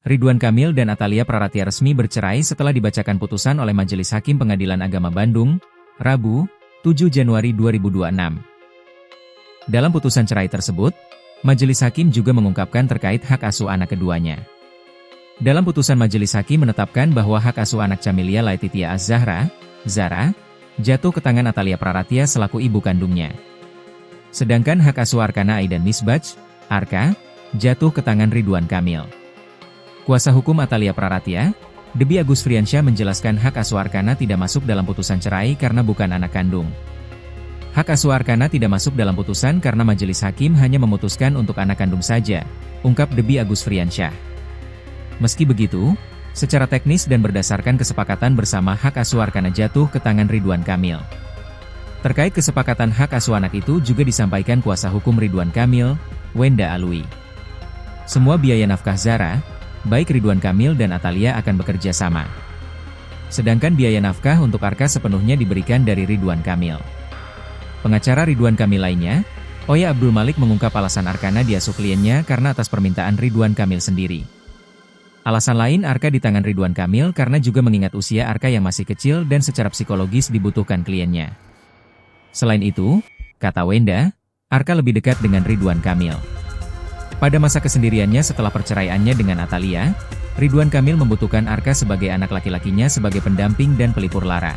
Ridwan Kamil dan Atalia Praratia resmi bercerai setelah dibacakan putusan oleh Majelis Hakim Pengadilan Agama Bandung, Rabu, 7 Januari 2026. Dalam putusan cerai tersebut, Majelis Hakim juga mengungkapkan terkait hak asuh anak keduanya. Dalam putusan Majelis Hakim menetapkan bahwa hak asuh anak Camelia Laetitia Az-Zahra, Zara, jatuh ke tangan Atalia Praratia selaku ibu kandungnya. Sedangkan hak asuh Arkana Aidan Misbach, Arka, jatuh ke tangan Ridwan Kamil. Kuasa hukum Atalia Praratia, Debbie Agus Friansyah menjelaskan hak asuh Arkana tidak masuk dalam putusan cerai karena bukan anak kandung. Hak asuh Arkana tidak masuk dalam putusan karena Majelis Hakim hanya memutuskan untuk anak kandung saja, ungkap Debbie Agus Friansyah. Meski begitu, secara teknis dan berdasarkan kesepakatan bersama hak asuh Arkana jatuh ke tangan Ridwan Kamil. Terkait kesepakatan hak asuh anak itu juga disampaikan kuasa hukum Ridwan Kamil, Wenda Alwi. Semua biaya nafkah Zara, baik Ridwan Kamil dan Atalia akan bekerja sama. Sedangkan biaya nafkah untuk Arka sepenuhnya diberikan dari Ridwan Kamil. Pengacara Ridwan Kamil lainnya, Oya Abdul Malik mengungkap alasan Arkana diasuh kliennya karena atas permintaan Ridwan Kamil sendiri. Alasan lain Arka di tangan Ridwan Kamil karena juga mengingat usia Arka yang masih kecil dan secara psikologis dibutuhkan kliennya. Selain itu, kata Wenda, Arka lebih dekat dengan Ridwan Kamil. Pada masa kesendiriannya setelah perceraiannya dengan Atalia, Ridwan Kamil membutuhkan Arka sebagai anak laki-lakinya sebagai pendamping dan pelipur lara.